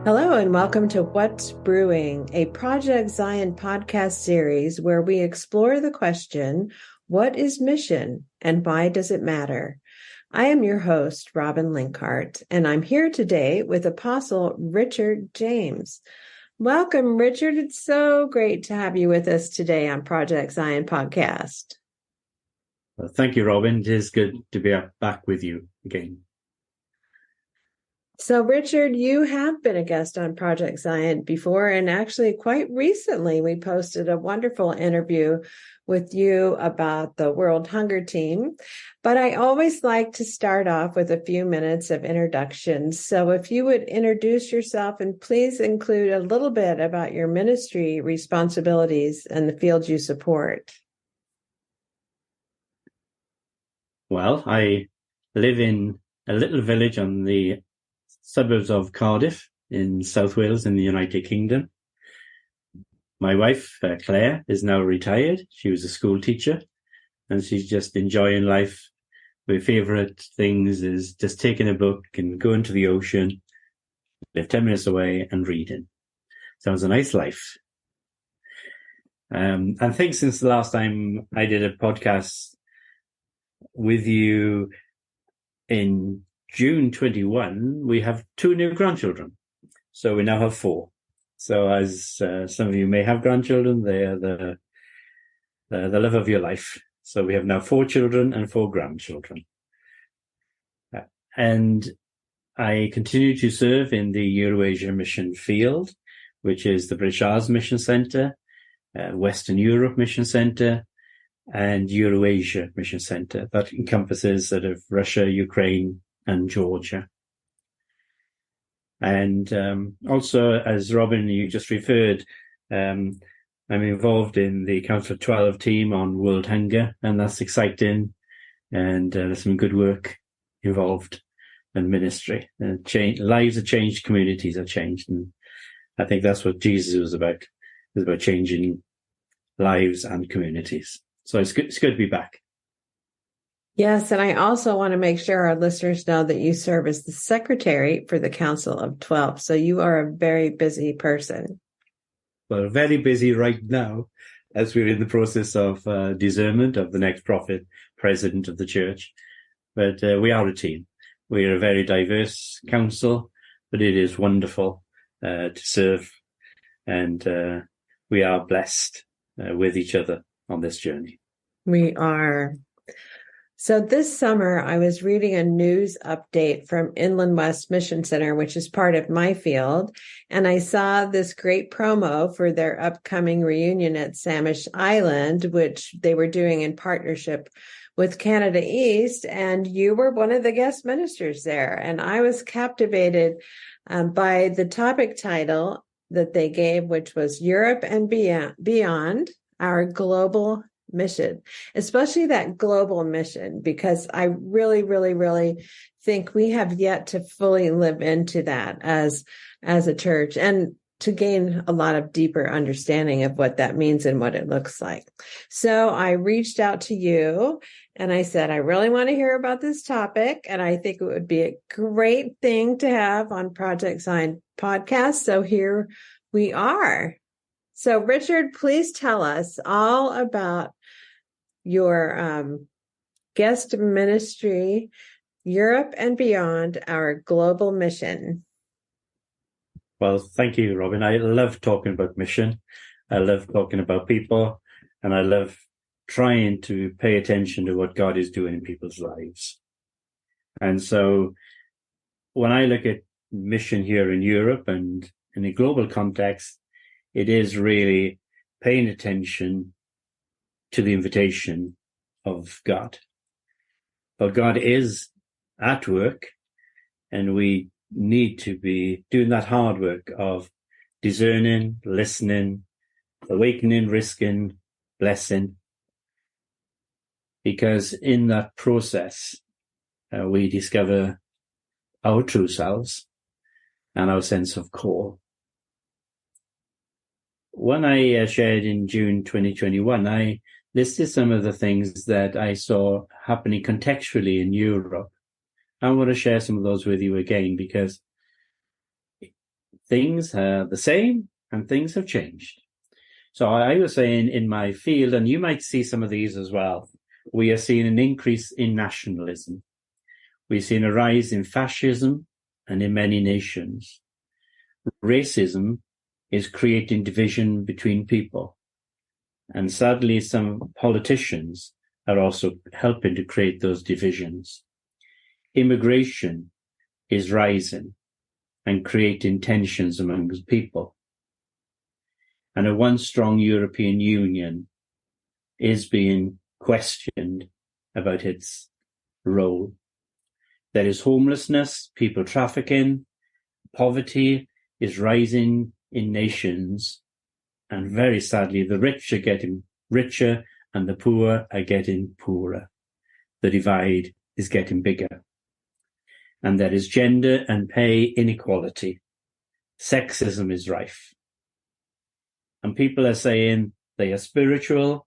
Hello and welcome to What's Brewing, a Project Zion podcast series where we explore the question, what is mission and why does it matter? I am your host, Robin Linkhart, and I'm here today with Apostle Richard James. Welcome, Richard. It's so great to have you with us today on Project Zion podcast. Well, thank you, Robin. It is good to be back with you again. So, Richard, you have been a guest on Project Zion before, and actually quite recently we posted a wonderful interview with you about the World Hunger Team. But I always like to start off with a few minutes of introductions. So if you would introduce yourself and please include a little bit about your ministry responsibilities and the field you support. Well, I live in a little village on the suburbs of Cardiff in South Wales in the United Kingdom. My wife, Claire, is now retired. She was a school teacher and she's just enjoying life. Her favourite things is just taking a book and going to the ocean, live 10 minutes away and reading. Sounds a nice life. I think since the last time I did a podcast with you in June 21, we have 2 new grandchildren. So we now have 4. So as some of you may have grandchildren, they are the love of your life. So we have now 4 children and 4 grandchildren. And I continue to serve in the Eurasia Mission Field, which is the British Isles Mission Centre, Western Europe Mission Centre, and Eurasia Mission Centre. That encompasses sort of Russia, Ukraine, and Georgia. And also, as Robin, you just referred, I'm involved in the Council of 12 team on World Hunger, and that's exciting. And there's some good work involved in ministry. Lives are changed, communities are changed. And I think that's what Jesus was about. It was about changing lives and communities. So it's good to be back. Yes, and I also want to make sure our listeners know that you serve as the secretary for the Council of 12. So you are a very busy person. Well, very busy right now as we're in the process of discernment of the next prophet, president of the church. But we are a team. We are a very diverse council, but it is wonderful to serve. And we are blessed with each other on this journey. We are. So this summer, I was reading a news update from Inland West Mission Center, which is part of my field, and I saw this great promo for their upcoming reunion at Samish Island, which they were doing in partnership with Canada East, and you were one of the guest ministers there. And I was captivated by the topic title that they gave, which was Europe and Beyond, Our Global Mission, especially that global mission, because I really, really, really think we have yet to fully live into that as a church and to gain a lot of deeper understanding of what that means and what it looks like. So I reached out to you and I said, I really want to hear about this topic. And I think it would be a great thing to have on Project Zion podcast. So here we are. So Richard, please tell us all about your guest ministry, Europe and Beyond, Our Global Mission. Well, thank you, Robin. I love talking about mission. I love talking about people, and I love trying to pay attention to what God is doing in people's lives. And so when I look at mission here in Europe and in a global context, it is really paying attention to the invitation of God. But God is at work, and we need to be doing that hard work of discerning, listening, awakening, risking, blessing. Because in that process, we discover our true selves and our sense of call. When I shared in June 2021, I listed some of the things that I saw happening contextually in Europe. I want to share some of those with you again, because things are the same and things have changed. So I was saying in my field, and you might see some of these as well, we are seeing an increase in nationalism. We've seen a rise in fascism and in many nations. Racism is creating division between people. And sadly, some politicians are also helping to create those divisions. Immigration is rising and creating tensions among people. And a once strong European Union is being questioned about its role. There is homelessness, people trafficking, poverty is rising in nations, and very sadly, the rich are getting richer and the poor are getting poorer. The divide is getting bigger. And there is gender and pay inequality. Sexism is rife. And people are saying they are spiritual,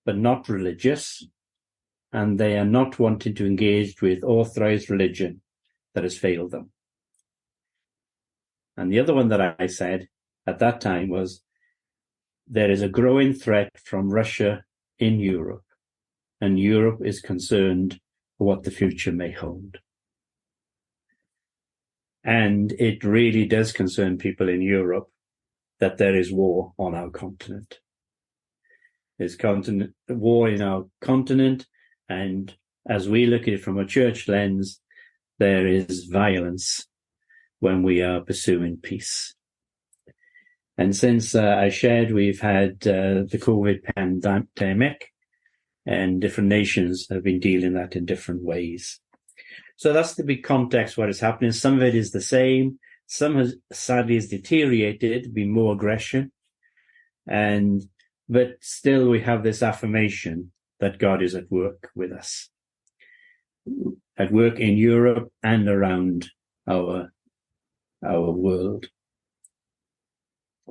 but not religious, and they are not wanting to engage with authorized religion that has failed them. And the other one that I said at that time was, there is a growing threat from Russia in Europe, and Europe is concerned for what the future may hold. And it really does concern people in Europe that there is war on our continent. There's war in our continent, and as we look at it from a church lens, there is violence when we are pursuing peace. And since I shared, we've had the COVID pandemic, and different nations have been dealing that in different ways. So that's the big context what is happening. Some of it is the same. Some has sadly has deteriorated, been more aggression. But still we have this affirmation that God is at work with us. At work in Europe and around our world.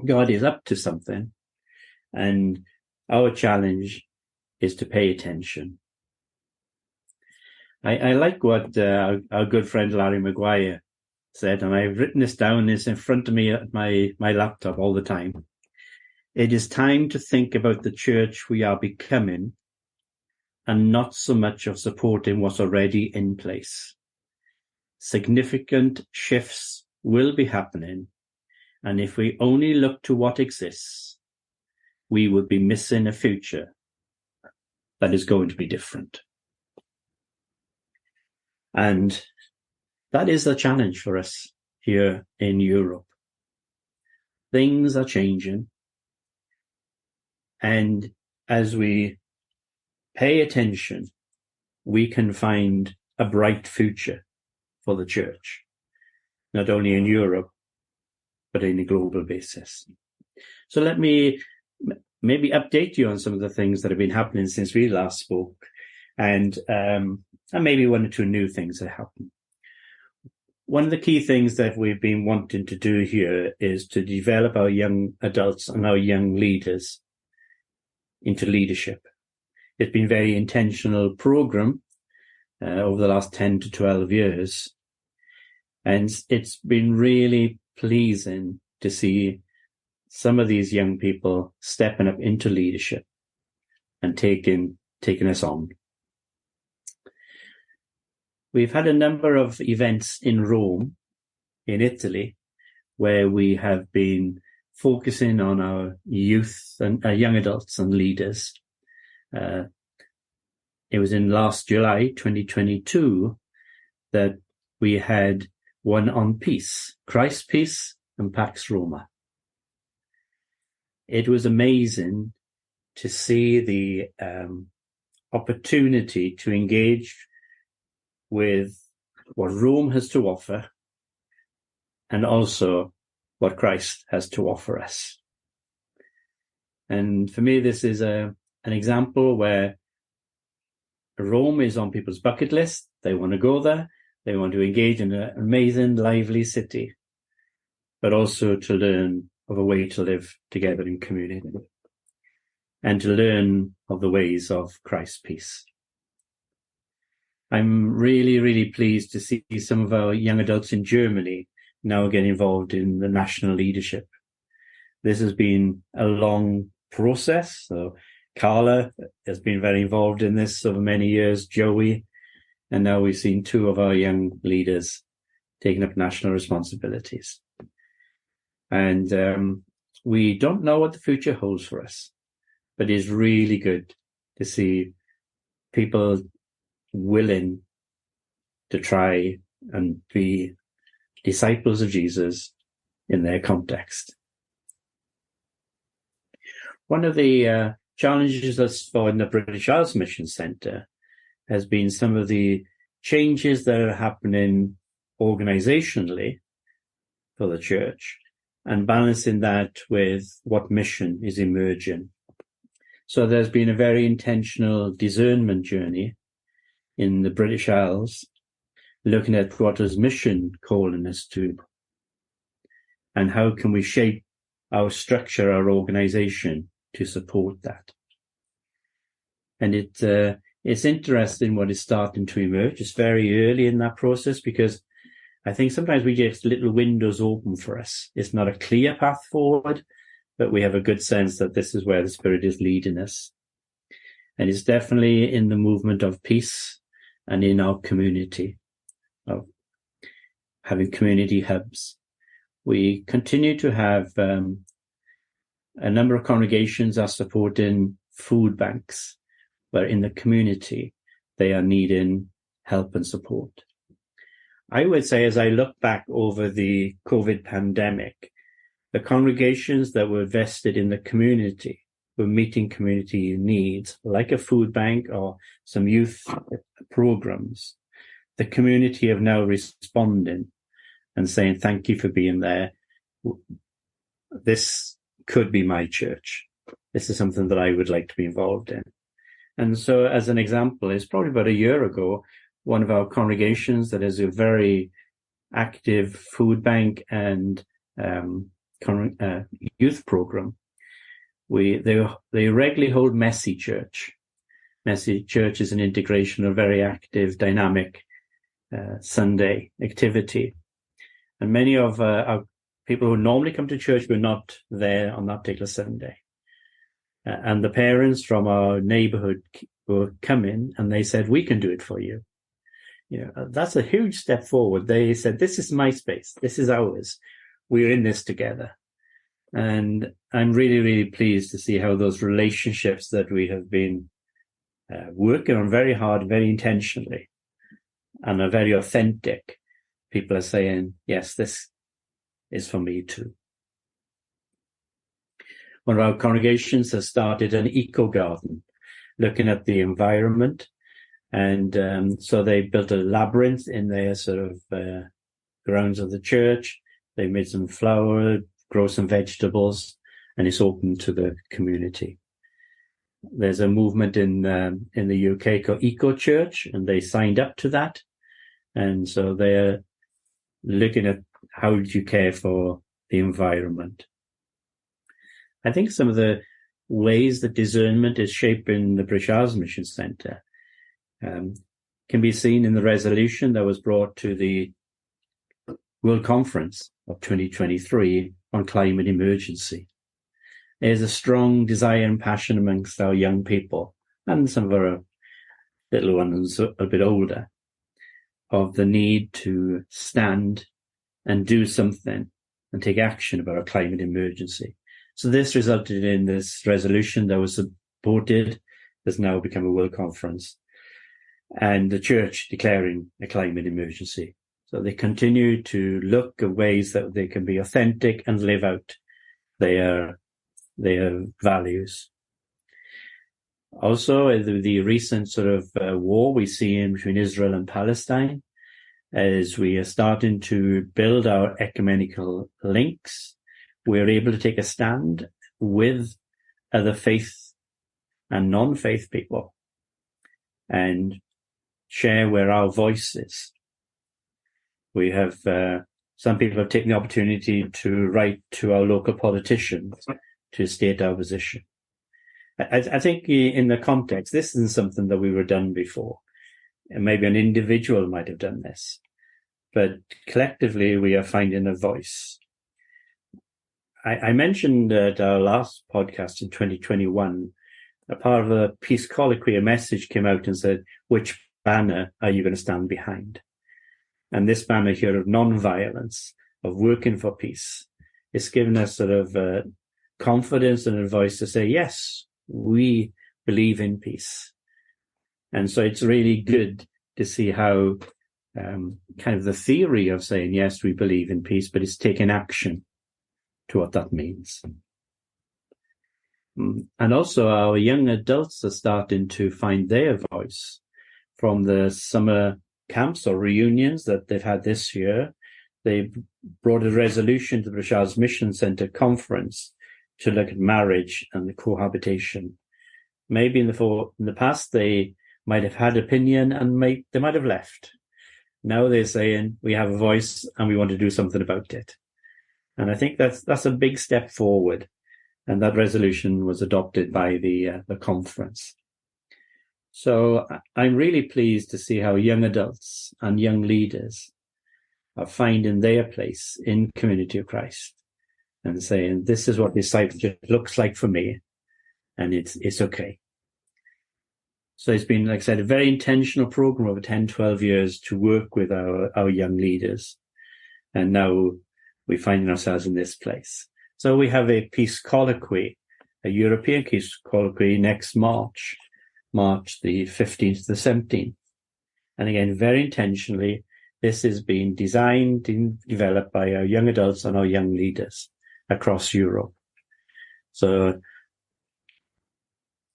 God is up to something, and our challenge is to pay attention. I like what our good friend Larry Maguire said, and I've written this down. It's in front of me at my laptop all the time. It is time to think about the church we are becoming, and not so much of supporting what's already in place. Significant shifts will be happening, and if we only look to what exists, we would be missing a future that is going to be different. And that is the challenge for us here in Europe. Things are changing, and as we pay attention, we can find a bright future for the church, not only in Europe, but in a global basis. So let me maybe update you on some of the things that have been happening since we last spoke, and maybe one or two new things that happen. One of the key things that we've been wanting to do here is to develop our young adults and our young leaders into leadership. It's been a very intentional program over the last 10 to 12 years. And it's been really pleasing to see some of these young people stepping up into leadership and taking us on. We've had a number of events in Rome, in Italy, where we have been focusing on our youth and young adults and leaders. It was in last July 2022 that we had one on peace, Christ's Peace and Pax Roma. It was amazing to see the opportunity to engage with what Rome has to offer and also what Christ has to offer us. And for me, this is an example where Rome is on people's bucket list. They want to go there. They want to engage in an amazing, lively city, but also to learn of a way to live together in community and to learn of the ways of Christ's peace. I'm really, really pleased to see some of our young adults in Germany now get involved in the national leadership. This has been a long process. So Carla has been very involved in this over many years, Joey, and now we've seen two of our young leaders taking up national responsibilities. And we don't know what the future holds for us, but it's really good to see people willing to try and be disciples of Jesus in their context. One of the challenges that's for in the British Isles Mission Centre has been some of the changes that are happening organisationally for the church and balancing that with what mission is emerging. So there's been a very intentional discernment journey in the British Isles, looking at what is mission calling us to, and how can we shape our structure, our organisation to support that. And it's interesting what is starting to emerge. It's very early in that process because I think sometimes we get little windows open for us. It's not a clear path forward, but we have a good sense that this is where the Spirit is leading us. And it's definitely in the movement of peace and in our community, of having community hubs. We continue to have a number of congregations are supporting food banks, where in the community they are needing help and support. I would say, as I look back over the COVID pandemic, the congregations that were vested in the community were meeting community needs, like a food bank or some youth programs. The community have now responding and saying, thank you for being there. This could be my church. This is something that I would like to be involved in. And so as an example, it's probably about a year ago, one of our congregations that is a very active food bank and youth program, they regularly hold Messy Church. Messy Church is an integration of very active, dynamic Sunday activity. And many of our people who normally come to church were not there on that particular Sunday. And the parents from our neighborhood were coming and they said, we can do it for you. You know, that's a huge step forward. They said, this is my space. This is ours. We're in this together. And I'm really, really pleased to see how those relationships that we have been working on very hard, very intentionally, and are very authentic. People are saying, yes, this is for me too. One of our congregations has started an eco garden, looking at the environment. And so they built a labyrinth in their sort of grounds of the church. They made some flower, grow some vegetables, and it's open to the community. There's a movement in the UK called Eco Church, and they signed up to that. And so they're looking at how do you care for the environment. I think some of the ways that discernment is shaping the British Isles Mission Centre can be seen in the resolution that was brought to the World Conference of 2023 on climate emergency. There's a strong desire and passion amongst our young people and some of our little ones a bit older of the need to stand and do something and take action about a climate emergency. So this resulted in this resolution that was supported, has now become a world conference, and the church declaring a climate emergency. So they continue to look at ways that they can be authentic and live out their values. Also, the recent sort of war we see in between Israel and Palestine, as we are starting to build our ecumenical links, we're able to take a stand with other faith and non-faith people and share where our voice is. We have some people have taken the opportunity to write to our local politicians to state our position. I think in the context, this isn't something that we were done before. And maybe an individual might have done this, but collectively we are finding a voice. I mentioned at our last podcast in 2021, a part of a peace colloquy, a message came out and said, which banner are you going to stand behind? And this banner here of non-violence, of working for peace, it's given us sort of confidence and advice to say, yes, we believe in peace. And so it's really good to see how kind of the theory of saying, yes, we believe in peace, but it's taking action to what that means. And also our young adults are starting to find their voice from the summer camps or reunions that they've had this year. They brought a resolution to the British Mission Centre conference to look at marriage and the cohabitation. Maybe in the past they might have had opinion and they might have left. Now they're saying we have a voice and we want to do something about it. And I think that's a big step forward. And that resolution was adopted by the conference. So I'm really pleased to see how young adults and young leaders are finding their place in Community of Christ and saying, this is what discipleship looks like for me, and it's okay. So it's been, like I said, a very intentional program over 10, 12 years to work with our young leaders. And now we're finding ourselves in this place. So we have a peace colloquy, a European peace colloquy next March the 15th to the 17th. And again, very intentionally, this is being designed and developed by our young adults and our young leaders across Europe. So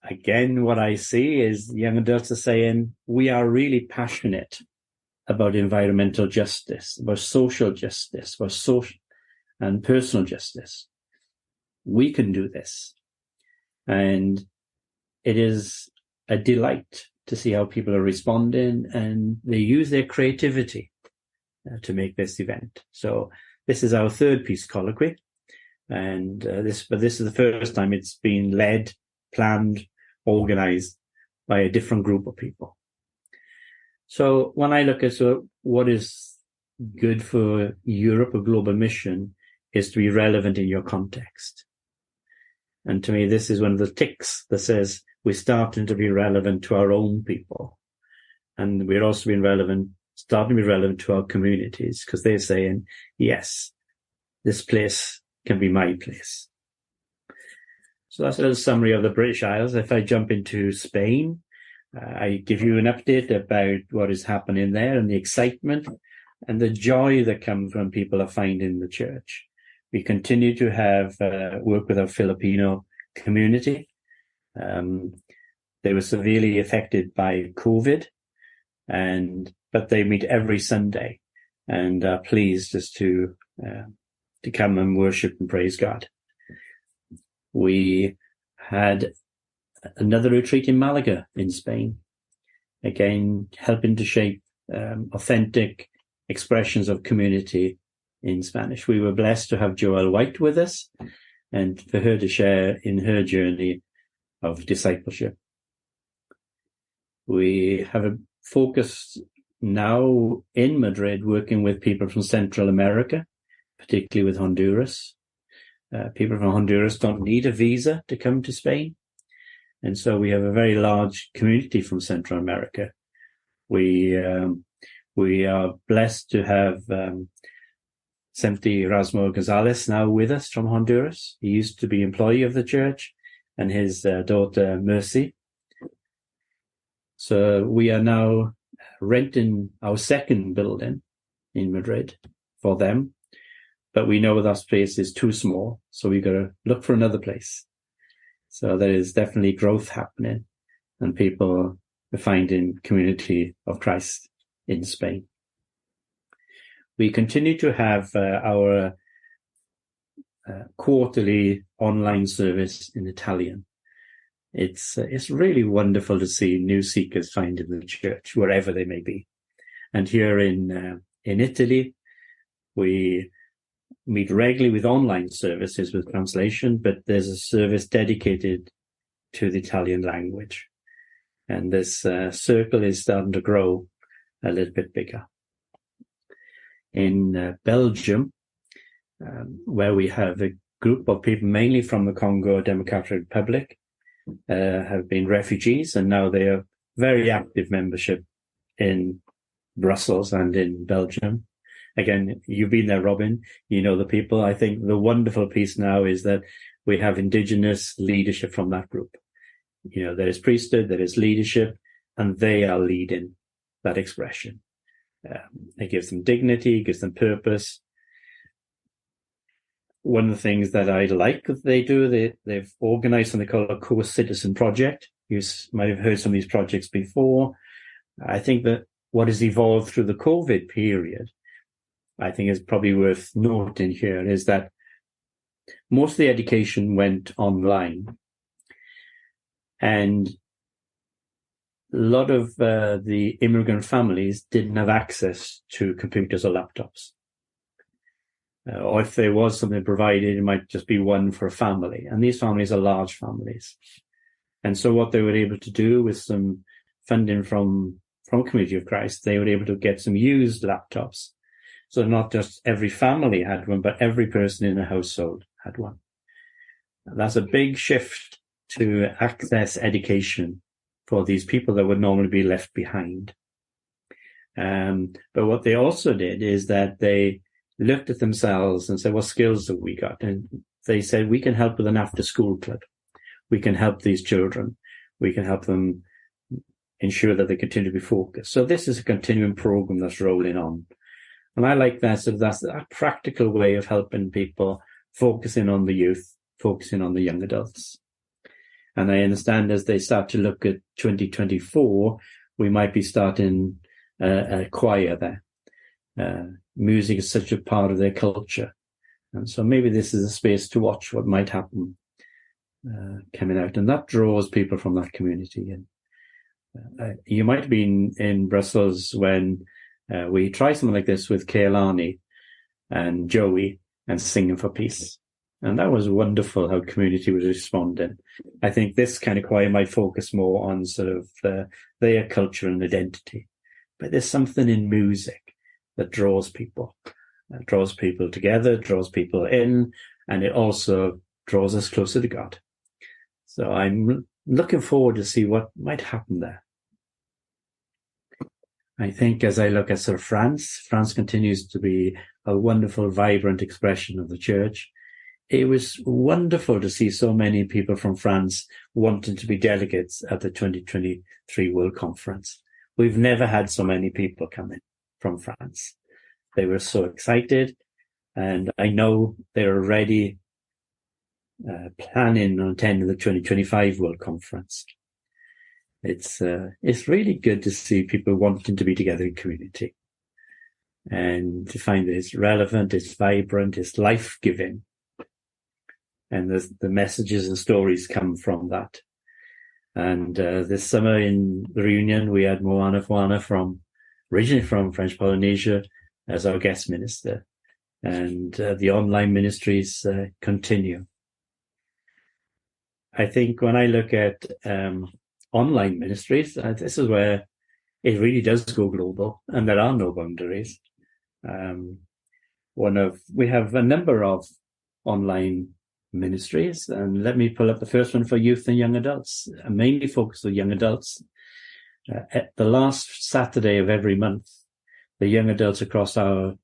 again, what I see is young adults are saying, we are really passionate about environmental justice, about social justice, about social and personal justice. We can do this. And it is a delight to see how people are responding, and they use their creativity to make this event. So this is our third peace colloquy. And this is the first time it's been led, planned, organized by a different group of people. So when I look at what is good for Europe, a global mission, is to be relevant in your context. And to me, this is one of the ticks that says we're starting to be relevant to our own people. And we're also starting to be relevant to our communities, because they're saying, yes, this place can be my place. So that's a little summary of the British Isles. If I jump into Spain, I give you an update about what is happening there and the excitement and the joy that comes when people are finding the church. We continue to have work with our Filipino community. They were severely affected by COVID, but they meet every Sunday and are pleased as to come and worship and praise God. We had another retreat in Malaga in Spain, again helping to shape authentic expressions of community in Spanish. We were blessed to have Joelle White with us and for her to share in her journey of discipleship. We have a focus now in Madrid working with people from Central America, particularly with Honduras. People from Honduras don't need a visa to come to Spain. And so we have a very large community from Central America. We are blessed to have Semti Erasmo Gonzalez now with us from Honduras. He used to be employee of the church, and his daughter Mercy. So we are now renting our second building in Madrid for them. But we know that place is too small, so we've got to look for another place. So there is definitely growth happening, and people are finding Community of Christ in Spain. We continue to have our quarterly online service in Italian. It's really wonderful to see new seekers finding the church wherever they may be. And here in Italy, we meet regularly with online services with translation, but there's a service dedicated to the Italian language. And this circle is starting to grow a little bit bigger. In Belgium, where we have a group of people, mainly from the Congo Democratic Republic, have been refugees, and now they are very active membership in Brussels and in Belgium. Again, you've been there, Robin. You know the people. I think the wonderful piece now is that we have indigenous leadership from that group. You know, there is priesthood, there is leadership, and they are leading that expression. It gives them dignity, it gives them purpose. One of the things that I like that they do, they've organized something called a co-citizen project. You might have heard some of these projects before. I think that what has evolved through the COVID period, I think is probably worth noting here, is that most of the education went online. And a lot of the immigrant families didn't have access to computers or laptops. Or if there was something provided, it might just be one for a family. And these families are large families. And so what they were able to do with some funding from Community of Christ, they were able to get some used laptops. So not just every family had one, but every person in a household had one. And that's a big shift to access education for these people that would normally be left behind. But what they also did is that they looked at themselves and said, what skills have we got? And they said, we can help with an after-school club. We can help these children. We can help them ensure that they continue to be focused. So this is a continuing program that's rolling on. And I like that. So that's a practical way of helping people, focusing on the youth, focusing on the young adults. And I understand as they start to look at 2024, we might be starting a choir there. Music is such a part of their culture. And so maybe this is a space to watch what might happen coming out. And that draws people from that community in. You might have been in Brussels when we tried something like this with Kailani and Joey and Singing for Peace. And that was wonderful how community was responding. I think this kind of choir might focus more on sort of their culture and identity. But there's something in music that draws people together, draws people in, and it also draws us closer to God. So I'm looking forward to see what might happen there. I think as I look at sort of France continues to be a wonderful, vibrant expression of the church. It was wonderful to see so many people from France wanting to be delegates at the 2023 World Conference. We've never had so many people come in from France. They were so excited, and I know they're already planning on attending the 2025 World Conference. It's really good to see people wanting to be together in community and to find that it's relevant, it's vibrant, it's life-giving. And the messages and stories come from that. And this summer in the reunion, we had Moana Fuana originally from French Polynesia as our guest minister. And the online ministries continue. I think when I look at online ministries, this is where it really does go global, and there are no boundaries. We have a number of online ministries, and let me pull up the first one for youth and young adults, mainly focused on young adults. At the last Saturday of every month, the young adults across our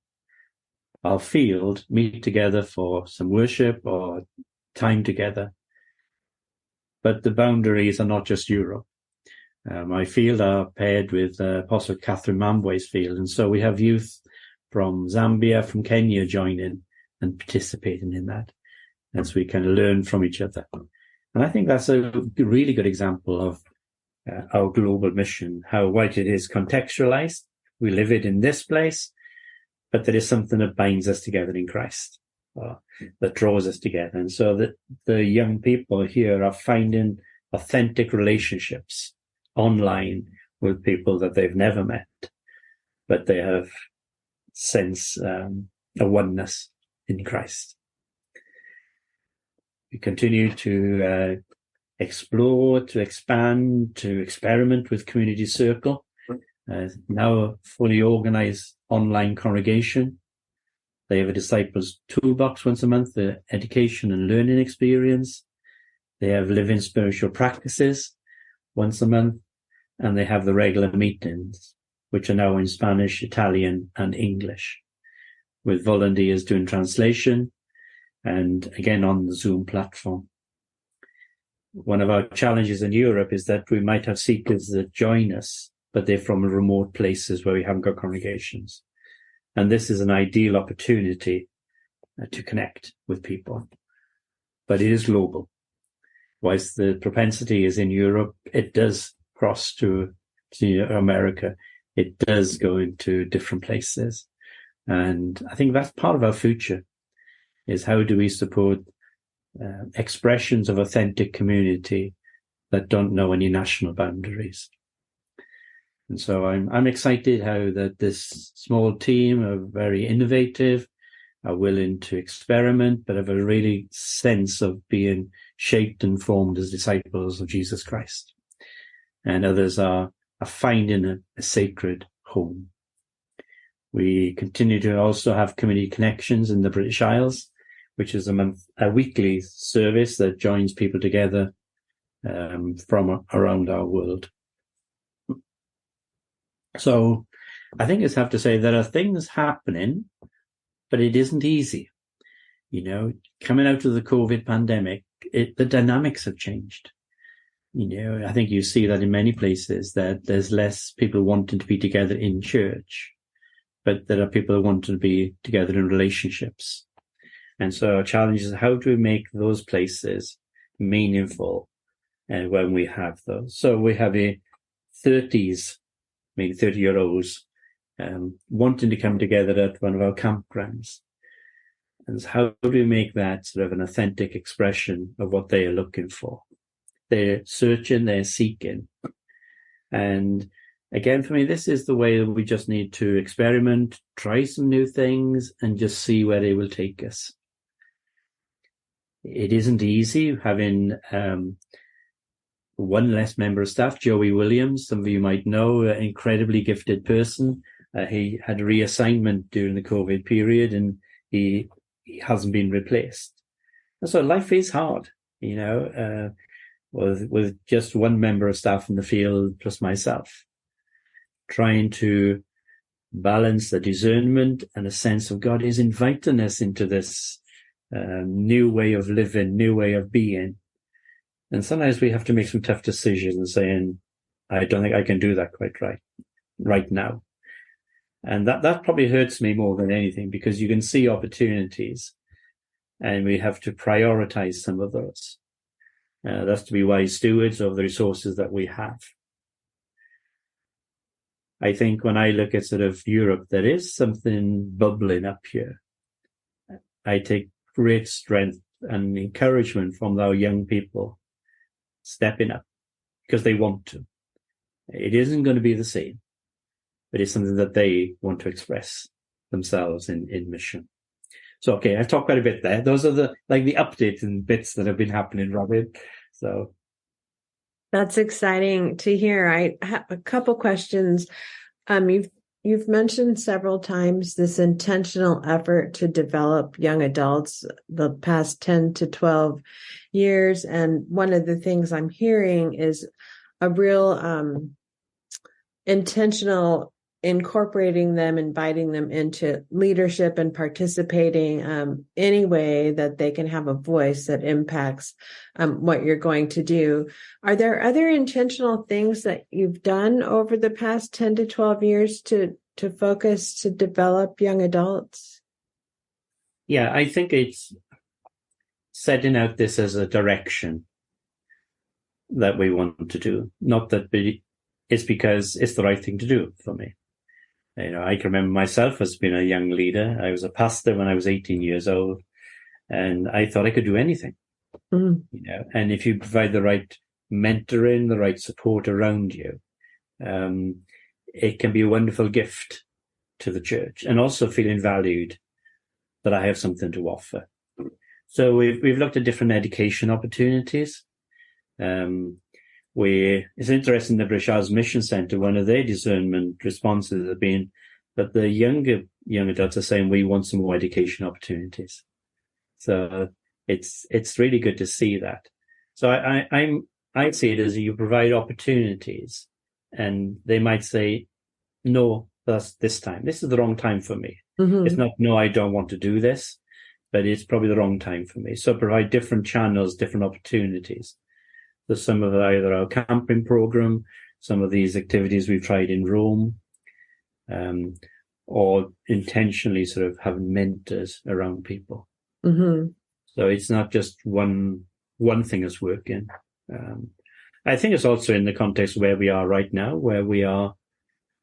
field meet together for some worship or time together. But the boundaries are not just Europe. My field are paired with Apostle Catherine Mambwe's field, and so we have youth from Zambia, from Kenya joining and participating in that, as we kind of learn from each other. And I think that's a really good example of our global mission, how white it is contextualized. We live it in this place, but there is something that binds us together in Christ. that draws us together. And so that the young people here are finding authentic relationships online with people that they've never met, but they have sense a oneness in Christ. We continue to explore, to expand, to experiment with Community Circle. Now a fully organized online congregation. They have a Disciples Toolbox once a month, the education and learning experience. They have living spiritual practices once a month, and they have the regular meetings, which are now in Spanish, Italian, and English, with volunteers doing translation, and again on the Zoom platform. One of our challenges in Europe is that we might have seekers that join us, but they're from remote places where we haven't got congregations. And this is an ideal opportunity to connect with people. But it is global. Whilst the propensity is in Europe, it does cross to America. It does go into different places. And I think that's part of our future, is how do we support expressions of authentic community that don't know any national boundaries. And so I'm excited how that this small team are very innovative, are willing to experiment, but have a really sense of being shaped and formed as disciples of Jesus Christ. And others are finding a sacred home. We continue to also have community connections in the British Isles, which is a weekly service that joins people together from around our world. So I think it's have to say there are things happening, but it isn't easy. You know, coming out of the COVID pandemic, the dynamics have changed. You know, I think you see that in many places that there's less people wanting to be together in church, but there are people who want to be together in relationships. And so our challenge is how do we make those places meaningful when we have those? So we have a 30-year-olds wanting to come together at one of our campgrounds. And how do we make that sort of an authentic expression of what they are looking for? They're searching, they're seeking. And again, for me, this is the way that we just need to experiment, try some new things, and just see where they will take us. It isn't easy having one less member of staff, Joey Williams, some of you might know, an incredibly gifted person. He had a reassignment during the COVID period, and he hasn't been replaced. And so life is hard, you know, with just one member of staff in the field plus myself, trying to balance the discernment and a sense of God is inviting us into this new way of living, new way of being. And sometimes we have to make some tough decisions saying, I don't think I can do that quite right now. And that probably hurts me more than anything, because you can see opportunities and we have to prioritize some of those. That's to be wise stewards of the resources that we have. I think when I look at sort of Europe, there is something bubbling up here. I take great strength and encouragement from our young people stepping up because they want to. It isn't going to be the same, but it's something that they want to express themselves in mission. So, okay, I've talked quite a bit there. Those are the updates and bits that have been happening, Robin. So that's exciting to hear. I have a couple questions. You've mentioned several times this intentional effort to develop young adults the past 10 to 12 years. And one of the things I'm hearing is a real intentional incorporating them, inviting them into leadership and participating any way that they can have a voice that impacts what you're going to do. Are there other intentional things that you've done over the past 10 to 12 years to focus to develop young adults? Yeah, I think it's setting out this as a direction that we want to do. Not that it's because it's the right thing to do for me. You know, I can remember myself as being a young leader. I was a pastor when I was 18 years old. And I thought I could do anything, Mm. and if you provide the right mentoring, the right support around you, it can be a wonderful gift to the church, and also feeling valued that I have something to offer. So we've looked at different education opportunities. It's interesting, the British Isles Mission Centre, one of their discernment responses has been that the young adults are saying we want some more education opportunities. So it's really good to see that. So I see it as you provide opportunities, and they might say, no, that's this time. This is the wrong time for me. Mm-hmm. It's not, no, I don't want to do this, but it's probably the wrong time for me. So provide different channels, different opportunities. There's some of either our camping program, some of these activities we've tried in Rome, or intentionally sort of having mentors around people. Mm-hmm. So it's not just one thing that's working. I think it's also in the context where we are right now, where we are,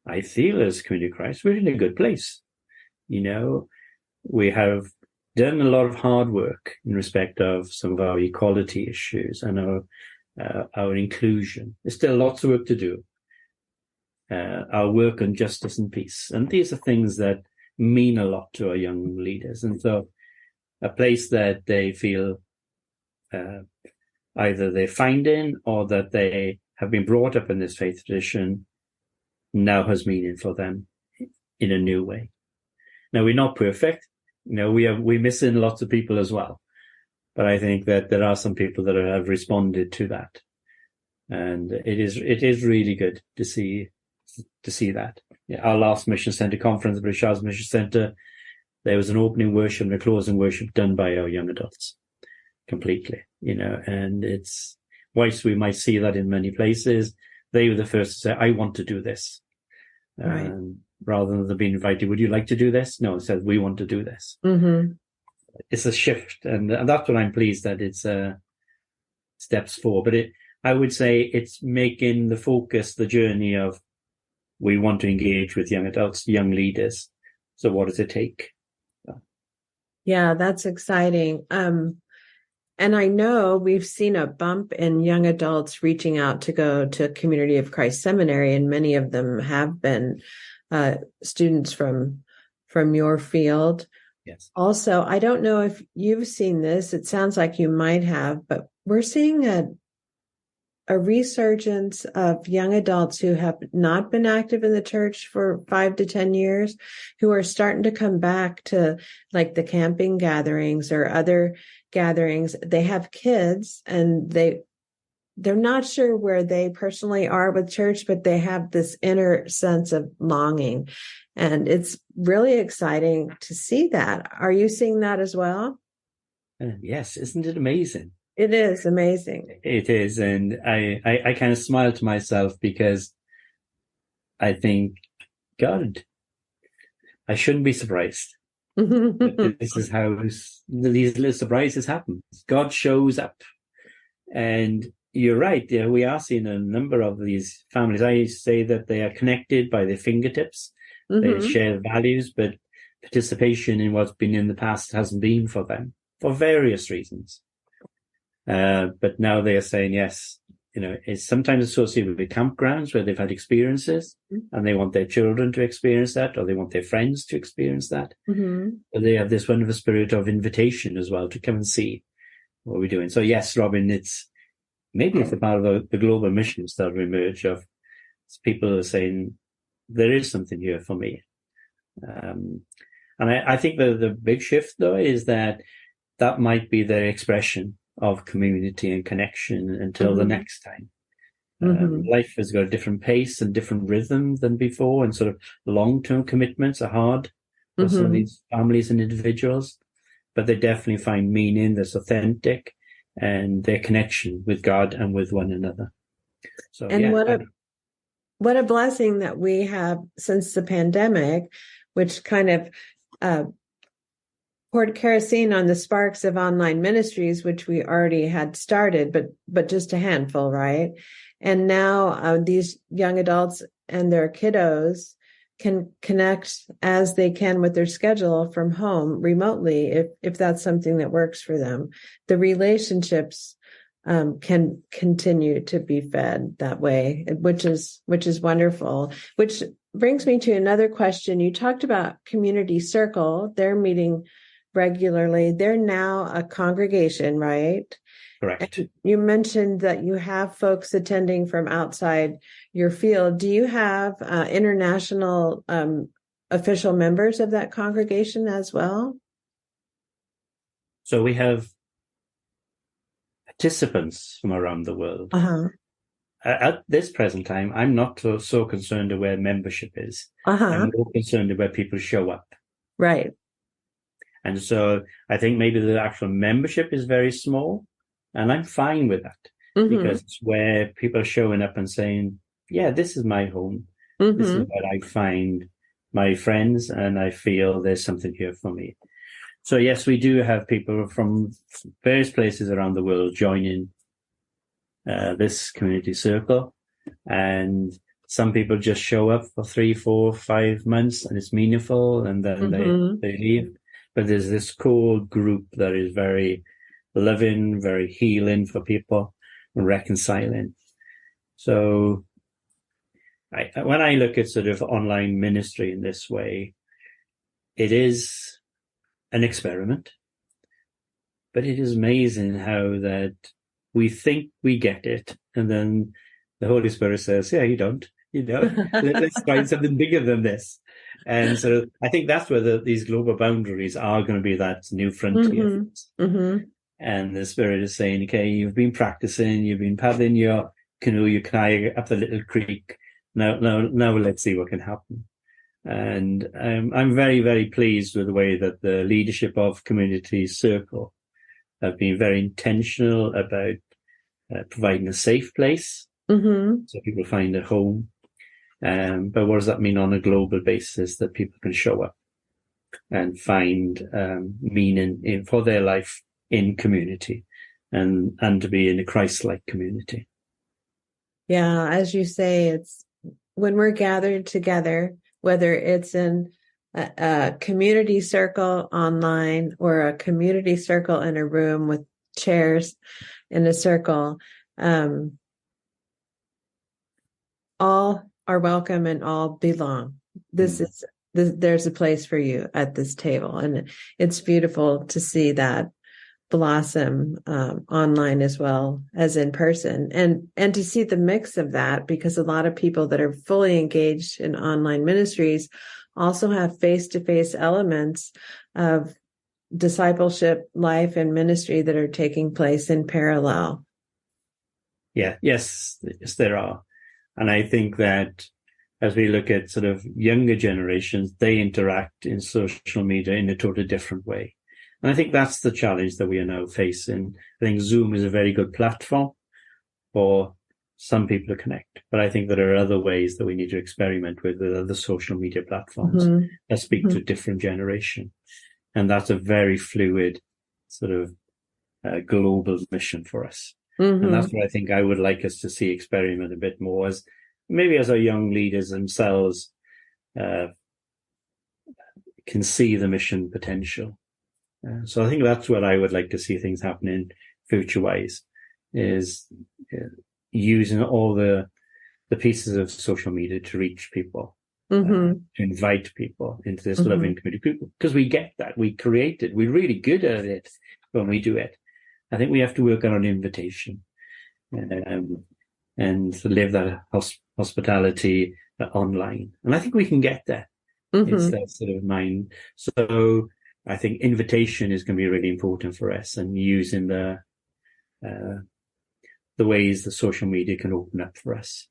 I feel as Community of Christ, we're in a good place. We have done a lot of hard work in respect of some of our equality issues and our inclusion. There's still lots of work to do. Our work on justice and peace. And these are things that mean a lot to our young leaders. And so a place that they feel either they're finding or that they have been brought up in this faith tradition now has meaning for them in a new way. Now, we're not perfect. We're missing lots of people as well. But I think that there are some people that have responded to that. And it is really good to see that. Our last Mission Centre conference, the British Isles Mission Centre, there was an opening worship and a closing worship done by our young adults completely, and it's, whilst we might see that in many places, they were the first to say, I want to do this. Right. Rather than them being invited, would you like to do this? No, it says, we want to do this. Mm-hmm. It's a shift, and that's what I'm pleased that it's steps forward. But I would say it's making the focus, the journey of, we want to engage with young adults, young leaders. So what does it take? Yeah, that's exciting. And I know we've seen a bump in young adults reaching out to go to Community of Christ Seminary, and many of them have been students from your field. Yes. Also, I don't know if you've seen this. It sounds like you might have, but we're seeing a resurgence of young adults who have not been active in the church for 5 to 10 years, who are starting to come back to like the camping gatherings or other gatherings. They have kids and they're not sure where they personally are with church, but they have this inner sense of longing. And it's really exciting to see that. Are you seeing that as well? Yes. Isn't it amazing? It is amazing. It is. And I kind of smile to myself because I think, God, I shouldn't be surprised. This is how these little surprises happen. God shows up. And you're right. Yeah, we are seeing a number of these families. I say that they are connected by their fingertips. Mm-hmm. They share values, but participation in what's been in the past hasn't been for them for various reasons. But now they are saying, yes, it's sometimes associated with campgrounds where they've had experiences and they want their children to experience that, or they want their friends to experience that. Mm-hmm. But they have this wonderful spirit of invitation as well to come and see what we're doing. So yes, Robin, it's a part of the global mission that will emerge of people who are saying, there is something here for me. And I think the big shift, though, is that might be their expression of community and connection until the next time. Life has got a different pace and different rhythm than before, and sort of long-term commitments are hard for some of these families and individuals, but they definitely find meaning that's authentic and their connection with God and with one another. So, and yeah, what a blessing that we have since the pandemic, which kind of poured kerosene on the sparks of online ministries, which we already had started, but just a handful, right? And now these young adults and their kiddos can connect as they can with their schedule from home remotely, if that's something that works for them. The relationships can continue to be fed that way, which is wonderful. Which brings me to another question. You talked about Community Circle. They're meeting regularly. They're now a congregation, right? Correct. And you mentioned that you have folks attending from outside your field. Do you have international official members of that congregation as well? So we have participants from around the world. Uh-huh. At this present time, I'm not so concerned with where membership is. Uh-huh. I'm more concerned with where people show up. Right. And so I think maybe the actual membership is very small, and I'm fine with that because it's where people are showing up and saying, yeah, this is my home. This is where I find my friends, and I feel there's something here for me. So yes, we do have people from various places around the world joining this community circle, and some people just show up for 3, 4, 5 months, and it's meaningful, and then they leave. But there's this core group that is very loving, very healing for people, and reconciling. So when I look at sort of online ministry in this way, it is an experiment, but it is amazing how that we think we get it, and then the Holy Spirit says, yeah, you don't, let's find something bigger than this. And so I think that's where these global boundaries are going to be that new frontier. And the Spirit is saying, okay, you've been practicing, you've been paddling your canoe, your kayak up the little creek. Now let's see what can happen. And I'm very, very pleased with the way that the leadership of Community Circle have been very intentional about providing a safe place so people find a home. But what does that mean on a global basis, that people can show up and find meaning for their life in community and to be in a Christ-like community? Yeah, as you say, it's when we're gathered together, whether it's in a community circle online or a community circle in a room with chairs in a circle, all are welcome and all belong. There's a place for you at this table. And it's beautiful to see that blossom online as well as in person, and to see the mix of that, because a lot of people that are fully engaged in online ministries also have face-to-face elements of discipleship, life, and ministry that are taking place in parallel. Yes, there are. And I think that as we look at sort of younger generations, they interact in social media in a totally different way. And I think that's the challenge that we are now facing. I think Zoom is a very good platform for some people to connect, but I think there are other ways that we need to experiment with other social media platforms that speak to a different generation. And that's a very fluid sort of global mission for us. And that's what I think I would like us to see experiment a bit more, as maybe as our young leaders themselves can see the mission potential. So I think that's what I would like to see things happening future-wise, is using all the pieces of social media to reach people, to invite people into this loving community, because we get that. We create it. We're really good at it when we do it. I think we have to work on an invitation and to live that hospitality online. And I think we can get there. It's that sort of mind. So I think invitation is going to be really important for us, and using the ways the social media can open up for us.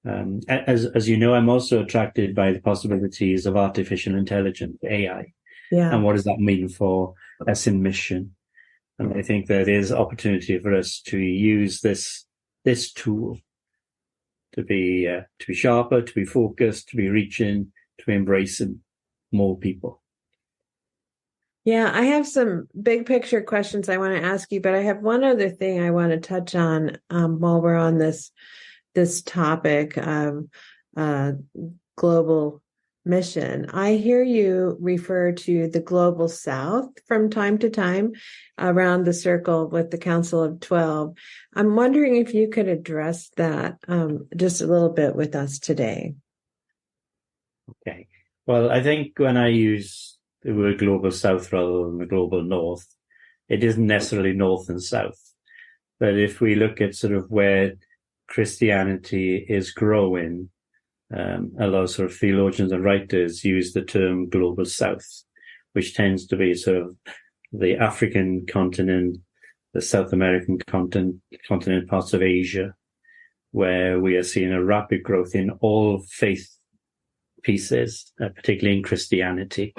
As you know, I'm also attracted by the possibilities of artificial intelligence, AI. Yeah. And what does that mean for us in mission? And I think there is opportunity for us to use this tool to be sharper, to be focused, to be reaching, to be embracing more people. Yeah, I have some big picture questions I want to ask you, but I have one other thing I want to touch on while we're on this topic of global mission. I hear you refer to the global south from time to time around the circle with the Council of 12. I'm wondering if you could address that just a little bit with us today. Okay. Well, I think when I use the word global south rather than the global north, it isn't necessarily north and south. But if we look at sort of where Christianity is growing, a lot of sort of theologians and writers use the term global south, which tends to be sort of the African continent, the South American continent, parts of Asia, where we are seeing a rapid growth in all faith pieces, particularly in Christianity.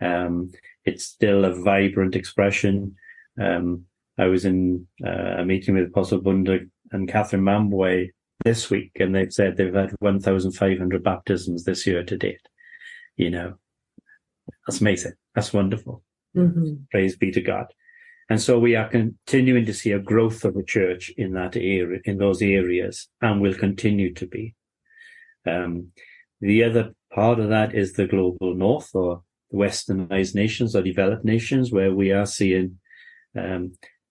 It's still a vibrant expression. I was in a meeting with Apostle Bunda and Catherine Mamboy this week, and they've said they've had 1,500 baptisms this year to date. You know, that's amazing. That's wonderful. Mm-hmm. Praise be to God. And so we are continuing to see a growth of the church in that area, in those areas, and will continue to be. The other part of that is the global north, or the westernized nations or developed nations, where we are seeing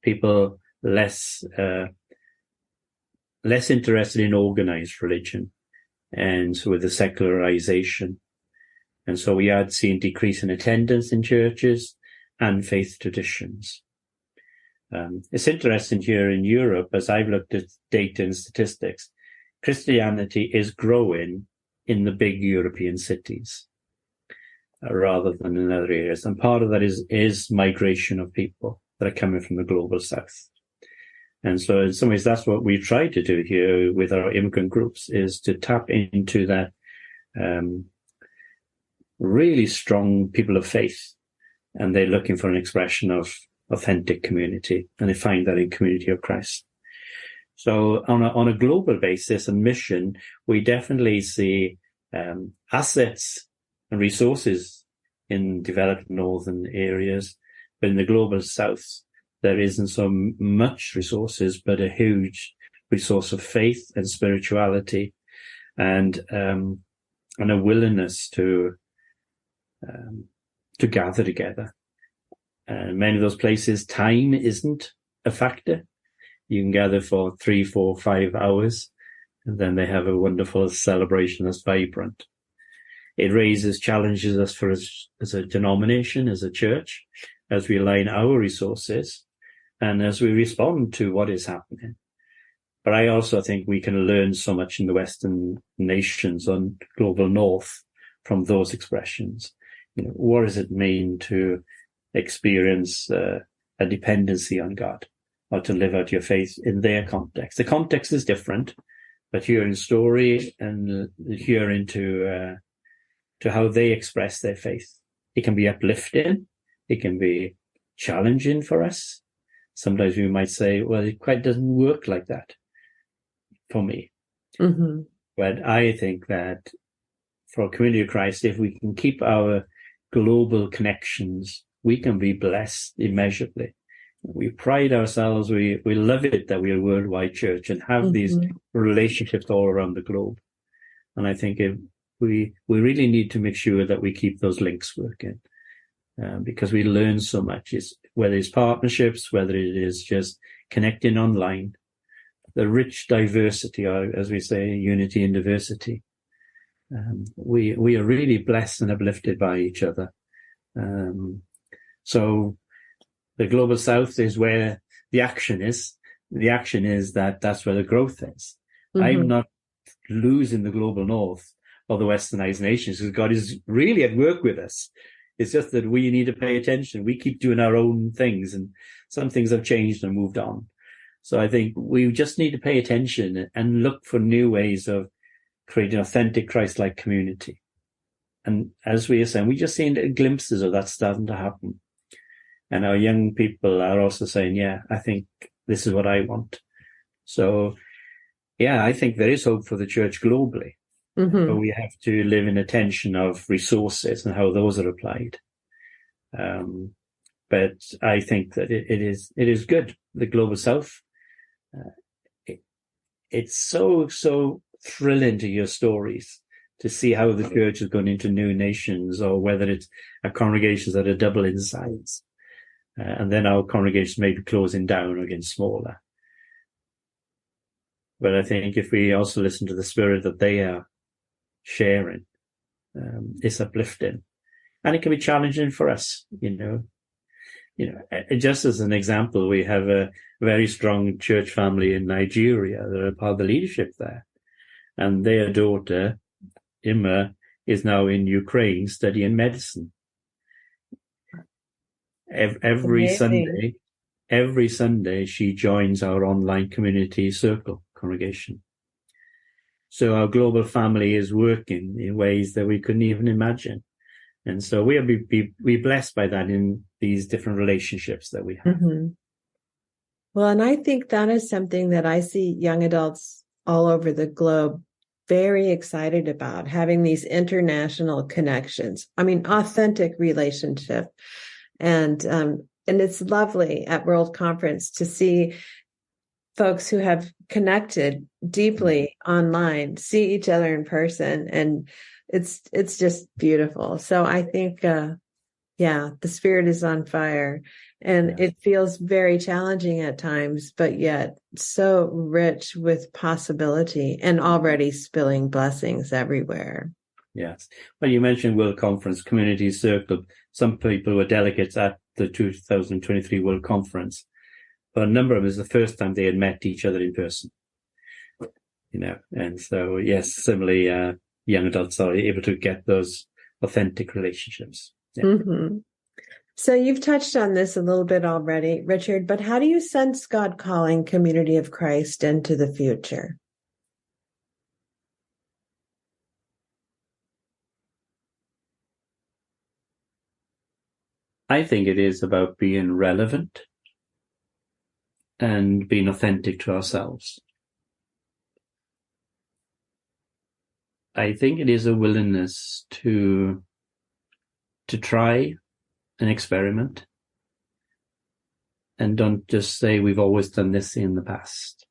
people less interested in organized religion, and so with the secularization. And so we are seeing decrease in attendance in churches and faith traditions. It's interesting here in Europe, as I've looked at data and statistics, Christianity is growing in the big European cities rather than in other areas. And part of that is migration of people that are coming from the global south. And so in some ways, that's what we try to do here with our immigrant groups, is to tap into that really strong people of faith. And they're looking for an expression of authentic community, and they find that in Community of Christ. So on a global basis and mission, we definitely see assets and resources in developed northern areas, but in the global south, there isn't so much resources, but a huge resource of faith and spirituality, and a willingness to gather together. Many of those places, time isn't a factor. You can gather for 3, 4, 5 hours, and then they have a wonderful celebration that's vibrant. It raises challenges us as a denomination, as a church, as we align our resources, and as we respond to what is happening. But I also think we can learn so much in the Western nations on global north from those expressions. You know, what does it mean to experience a dependency on God, or to live out your faith in their context? The context is different, but hearing story and hearing to how they express their faith, it can be uplifting, it can be challenging for us. Sometimes we might say, well, it quite doesn't work like that for me. Mm-hmm. But I think that for Community of Christ, if we can keep our global connections, we can be blessed immeasurably. We pride ourselves, we love it that we're a worldwide church and have these relationships all around the globe. And I think we really need to make sure that we keep those links working, because we learn so much, whether it's partnerships, whether it is just connecting online, the rich diversity, or as we say, unity and diversity. We are really blessed and uplifted by each other. So the global south is where the action is. The action is that's where the growth is. Mm-hmm. I'm not losing the global north or the westernized nations, because God is really at work with us. It's just that we need to pay attention. We keep doing our own things, and some things have changed and moved on. So I think we just need to pay attention and look for new ways of creating authentic Christ-like community. And as we are saying, we just seen glimpses of that starting to happen. And our young people are also saying, yeah, I think this is what I want. So, yeah, I think there is hope for the church globally. Mm-hmm. But we have to live in a tension of resources and how those are applied. But I think that it is good. The global south, it's so thrilling to hear stories, to see how the church has gone into new nations, or whether it's congregations that are double in size. And then our congregations may be closing down or getting smaller. But I think if we also listen to the spirit that they are sharing, it's uplifting. And it can be challenging for us, just as an example, we have a very strong church family in Nigeria that are part of the leadership there. And their daughter, Emma, is now in Ukraine studying medicine. Every Sunday, she joins our online community circle congregation. So our global family is working in ways that we couldn't even imagine. And so we're blessed by that in these different relationships that we have. Mm-hmm. Well, and I think that is something that I see young adults all over the globe very excited about, having these international connections. I mean, authentic relationship. And it's lovely at World Conference to see folks who have connected deeply online, see each other in person, and it's just beautiful. So I think, the spirit is on fire, and it feels very challenging at times, but yet so rich with possibility and already spilling blessings everywhere. Yes. Well, you mentioned World Conference, Community Circle. Some people were delegates at the 2023 World Conference, but a number of them is the first time they had met each other in person. And so, yes, similarly, young adults are able to get those authentic relationships. Yeah. Mm-hmm. So you've touched on this a little bit already, Richard, but how do you sense God calling Community of Christ into the future? I think it is about being relevant and being authentic to ourselves. I think it is a willingness to try an experiment and don't just say we've always done this in the past.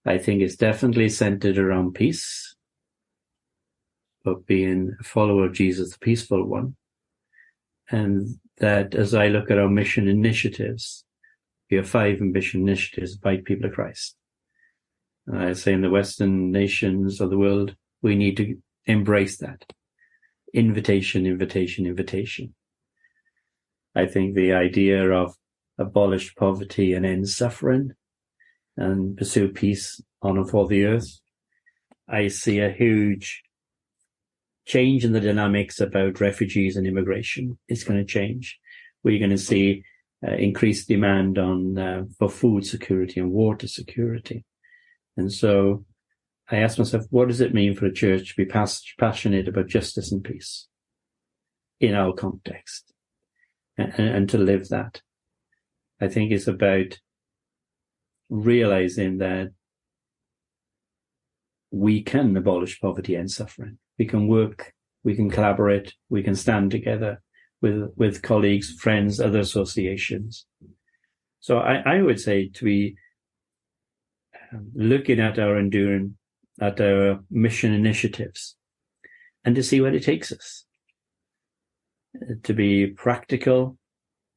I think it's definitely centered around peace, but being a follower of Jesus, the peaceful one. And that as I look at our mission initiatives, we have 5 mission initiatives by people of Christ. And I say in the Western nations of the world, we need to embrace that. Invitation, invitation, invitation. I think the idea of abolish poverty and end suffering and pursue peace on and for the earth. I see a huge change in the dynamics about refugees and immigration. It's going to change. We're going to see increased demand for food security and water security. And so I asked myself, what does it mean for a church to be passionate about justice and peace in our context and to live that? I think it's about realizing that we can abolish poverty and suffering. We can work, we can collaborate, we can stand together with colleagues, friends, other associations. So I would say to be looking at our mission initiatives and to see where it takes us. To be practical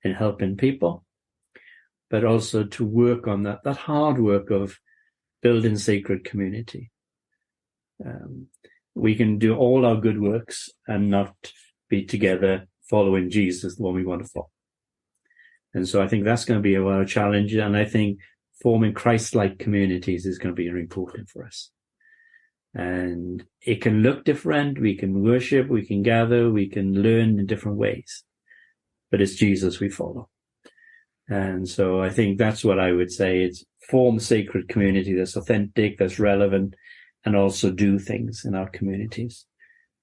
in helping people, but also to work on that hard work of building sacred community. We can do all our good works and not be together following Jesus, the one we want to follow. And so I think that's going to be our challenge. And I think forming Christ-like communities is going to be very important for us. And it can look different. We can worship, we can gather, we can learn in different ways. But it's Jesus we follow. And so I think that's what I would say. It's form sacred community that's authentic, that's relevant, and also do things in our communities.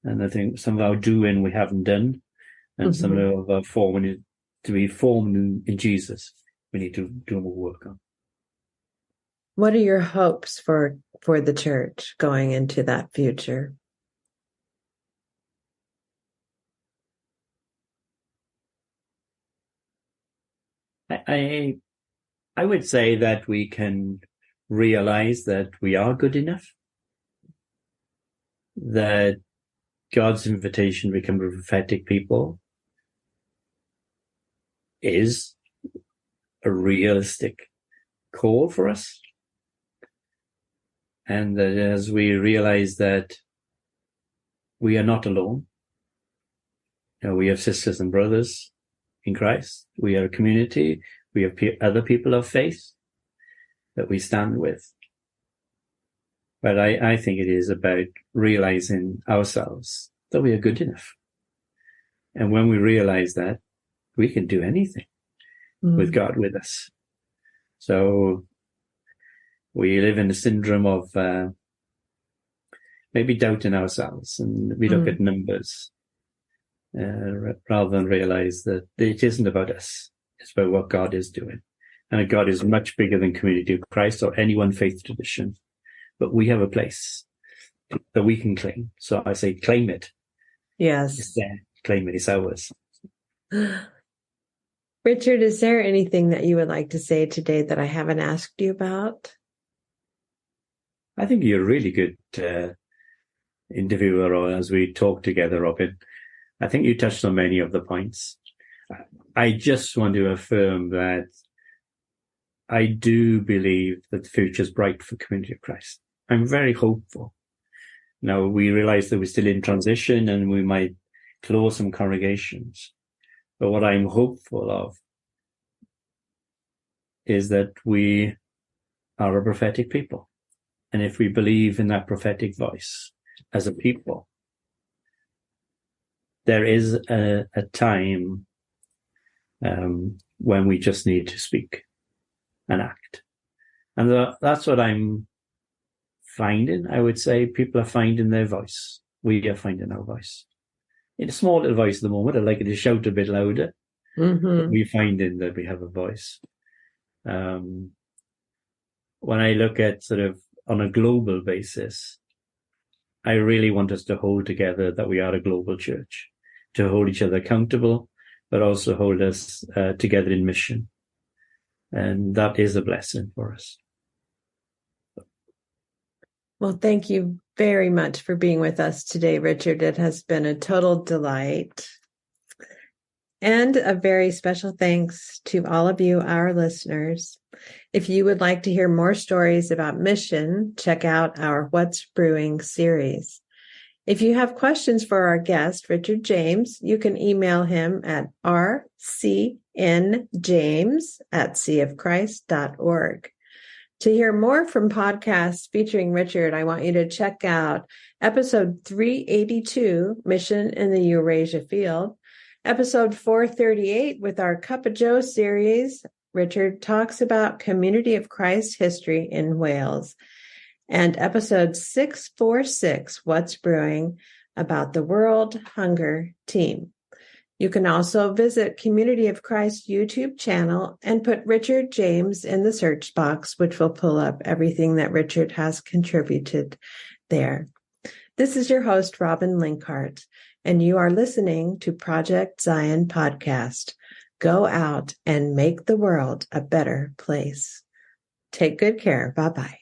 And I think some of our doing we haven't done, and some of our forming to be formed in Jesus, we need to do more work on. What are your hopes for the church going into that future? I would say that we can realize that we are good enough. that God's invitation to become a prophetic people is a realistic call for us. And that as we realize that we are not alone, we have sisters and brothers in Christ, we are a community, we have other people of faith that we stand with. But I think it is about realizing ourselves that we are good enough. And when we realize that, we can do anything with God with us. So we live in the syndrome of maybe doubting ourselves, and we look at numbers rather than realize that it isn't about us. It's about what God is doing. And God is much bigger than Community of Christ or any one faith tradition. But we have a place that we can claim. So I say, claim it. Yes. It's there. Claim it. It's ours. Richard, is there anything that you would like to say today that I haven't asked you about? I think you're a really good interviewer as we talk together, Robin. I think you touched on many of the points. I just want to affirm that I do believe that the future is bright for Community of Christ. I'm very hopeful. Now, we realize that we're still in transition and we might close some congregations. But what I'm hopeful of is that we are a prophetic people. And if we believe in that prophetic voice as a people, there is a time when we just need to speak and act. And that's what I'm finding. I would say people are finding their voice. We are finding our voice. In a small little voice at the moment, I'd like it to shout a bit louder. But we're finding that we have a voice. When I look at sort of on a global basis, I really want us to hold together that we are a global church, to hold each other accountable, but also hold us together in mission. And that is a blessing for us. Well, thank you very much for being with us today, Richard. It has been a total delight. And a very special thanks to all of you, our listeners. If you would like to hear more stories about mission, check out our What's Brewing series. If you have questions for our guest, Richard James, you can email him at rcnjames@seaofchrist.org. To hear more from podcasts featuring Richard, I want you to check out episode 382, Mission in the Eurasia Field, episode 438 with our Cup of Joe series. Richard talks about Community of Christ history in Wales, and episode 646, What's Brewing, about the World Hunger Team. You can also visit Community of Christ YouTube channel and put Richard James in the search box, which will pull up everything that Richard has contributed there. This is your host, Robin Linkhart, and you are listening to Project Zion Podcast. Go out and make the world a better place. Take good care. Bye-bye.